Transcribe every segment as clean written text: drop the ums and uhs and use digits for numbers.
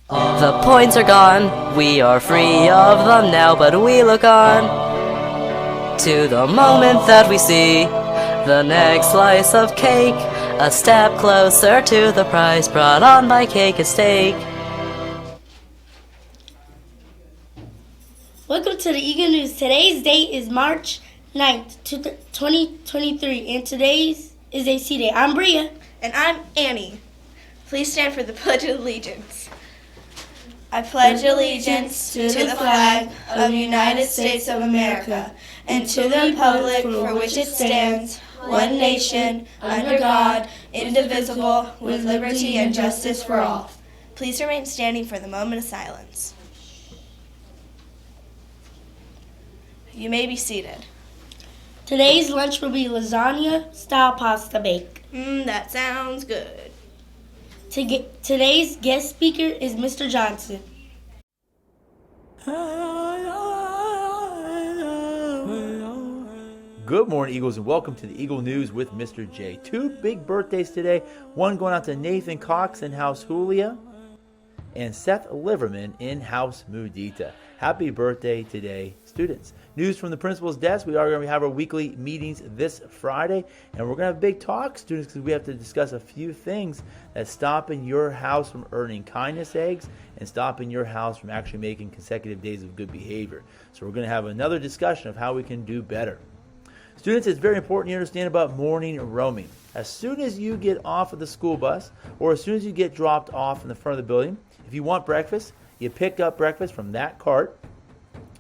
The points are gone, we are free of them now, but we look on to the moment that we see the next slice of cake, a step closer to the prize brought on by Cake and Steak. Welcome to the Eagle News. Today's date is March 9th, 2023, and today's is AC Day. I'm Bria. And I'm Annie. Please stand for the Pledge of Allegiance. I pledge allegiance to the flag of the United States of America and to the republic for which it stands, one nation, under God, indivisible, with liberty and justice for all. Please remain standing for the moment of silence. You may be seated. Today's lunch will be lasagna-style pasta bake. That sounds good. Today's guest speaker is Mr. Johnson. Good morning, Eagles, and welcome to the Eagle News with Mr. J. Two big birthdays today. One going out to Nathan Cox in House Julia and Seth Liverman in House Mudita. Happy birthday today, students. News from the principal's desk. We are going to have our weekly meetings this Friday, and we're going to have a big talk, students, because we have to discuss a few things that's stopping your house from earning kindness eggs and stopping your house from actually making consecutive days of good behavior. So we're going to have another discussion of how we can do better. Students, it's very important you understand about morning roaming. As soon as you get off of the school bus, or as soon as you get dropped off in the front of the building, if you want breakfast, you pick up breakfast from that cart.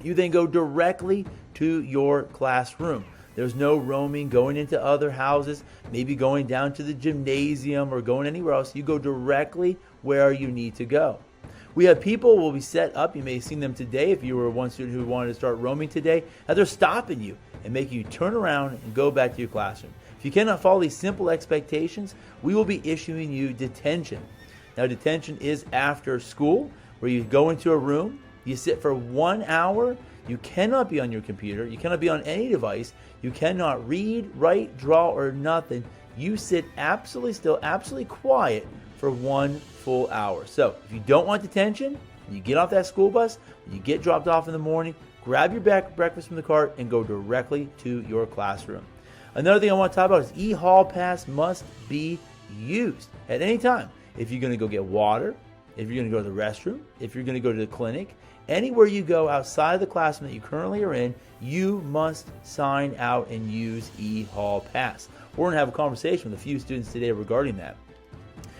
You then go directly to your classroom. There's no roaming, going into other houses, maybe going down to the gymnasium or going anywhere else. You go directly where you need to go. We have people who will be set up. You may have seen them today if you were one student who wanted to start roaming today. And they're stopping you and making you turn around and go back to your classroom. If you cannot follow these simple expectations, we will be issuing you detention. Now, detention is after school, where you go into a room, you sit for 1 hour, you cannot be on your computer, you cannot be on any device, you cannot read, write, draw, or nothing. You sit absolutely still, absolutely quiet for 1 full hour. So, if you don't want detention, you get off that school bus, you get dropped off in the morning, grab your breakfast from the cart, and go directly to your classroom. Another thing I want to talk about is e-hall pass must be used at any time. If you're going to go get water, if you're going to go to the restroom, if you're going to go to the clinic, anywhere you go outside of the classroom that you currently are in, you must sign out and use e-hall pass. We're going to have a conversation with a few students today regarding that.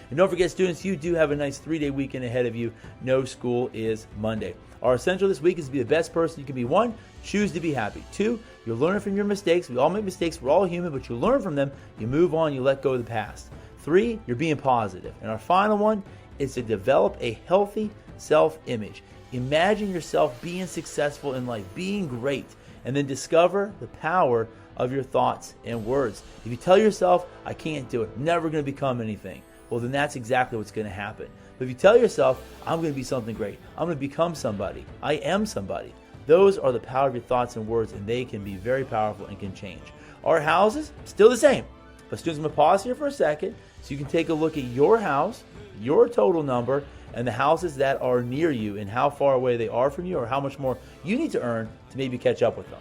And don't forget, students, you do have a nice 3-day weekend ahead of you. No school is Monday. Our essential this week is to be the best person you can be. 1, choose to be happy. 2, you're learning from your mistakes. We all make mistakes. We're all human, but you learn from them. You move on. You let go of the past. 3, you're being positive. And our final one is to develop a healthy self-image. Imagine yourself being successful in life, being great, and then discover the power of your thoughts and words. If you tell yourself, I can't do it, I'm never going to become anything, well, then that's exactly what's going to happen. But if you tell yourself, I'm going to be something great, I'm going to become somebody, I am somebody, those are the power of your thoughts and words, and they can be very powerful and can change. Our houses, still the same. But students, I'm going to pause here for a second so you can take a look at your house, your total number, and the houses that are near you and how far away they are from you or how much more you need to earn to maybe catch up with them.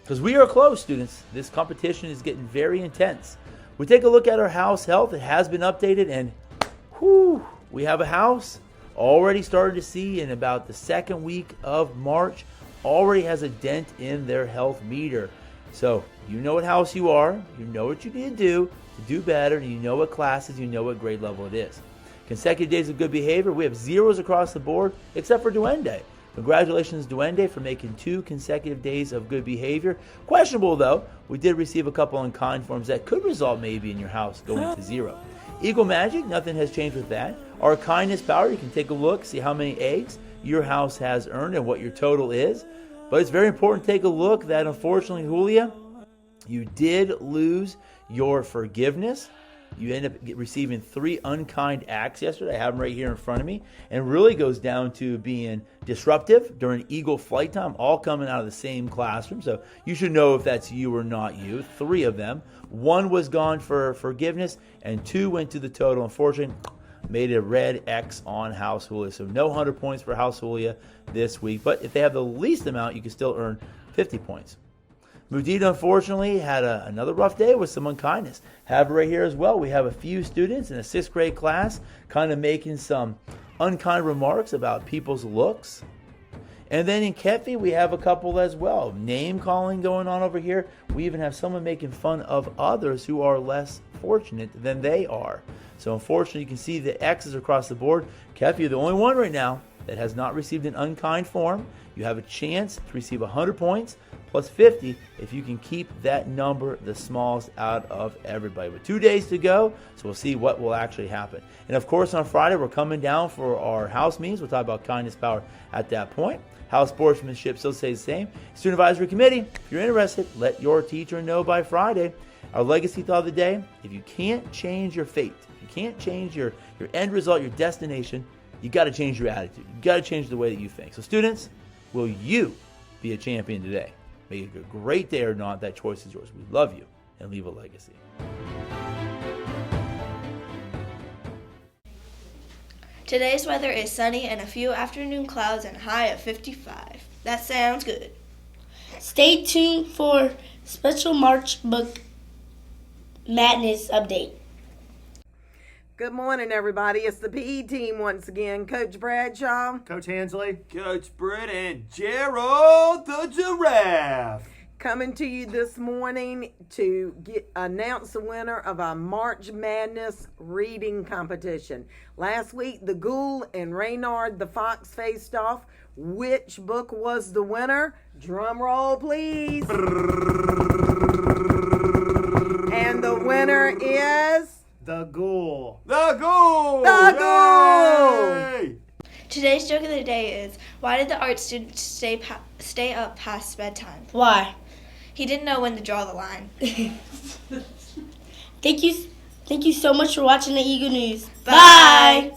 Because we are close, students. This competition is getting very intense. We take a look at our house health. It has been updated, and we have a house already started to see in about the second week of March, already has a dent in their health meter. So you know what house you are, you know what you need to do better, and you know what classes, you know what grade level it is. Consecutive days of good behavior, we have zeros across the board except for Duende. Congratulations, Duende, for making 2 consecutive days of good behavior. Questionable, though. We did receive a couple unkind forms that could result maybe in your house going to 0. Eagle Magic, nothing has changed with that. Our kindness power, you can take a look, see how many eggs your house has earned and what your total is. But it's very important to take a look that, unfortunately, Julia, you did lose your forgiveness. You end up receiving 3 unkind acts yesterday. I have them right here in front of me. And really goes down to being disruptive during Eagle flight time, all coming out of the same classroom. So you should know if that's you or not you. 3 of them. 1 was gone for forgiveness, and 2 went to the total. Unfortunately, made a red X on House Julia. So no 100 points for House Julia this week. But if they have the least amount, you can still earn 50 points. Mudita, unfortunately, had another rough day with some unkindness. Have it right here as well. We have a few students in a 6th grade class kind of making some unkind remarks about people's looks. And then in Kefi, we have a couple as well. Name calling going on over here. We even have someone making fun of others who are less fortunate than they are. So unfortunately, you can see the X's across the board. Kefi, you're the only one right now that has not received an unkind form. You have a chance to receive 100 points plus 50 if you can keep that number the smallest out of everybody. With 2 days to go, so we'll see what will actually happen. And of course, on Friday, we're coming down for our house meetings. We'll talk about kindness power at that point. House sportsmanship still stays the same. Student Advisory Committee, if you're interested, let your teacher know by Friday. Our legacy thought of the day: if you can't change your fate, if you can't change your end result, your destination, you got to change your attitude. You got to change the way that you think. So students, will you be a champion today? Make it a great day or not, that choice is yours. We love you, and leave a legacy. Today's weather is sunny and a few afternoon clouds and a high of 55. That sounds good. Stay tuned for special March Book Madness update. Good morning, everybody. It's the PE team once again. Coach Bradshaw, Coach Hensley, Coach Britt, and Gerald the Giraffe. coming to you this morning to announce the winner of our March Madness reading competition. Last week, the Ghoul and Reynard the Fox faced off. Which book was the winner? Drum roll, please. And the winner is... The Ghoul. The Ghoul! The Ghoul! Yay! Today's joke of the day is, why did the art student stay up past bedtime? Why? He didn't know when to draw the line. Thank you so much for watching the Eagle News. Bye.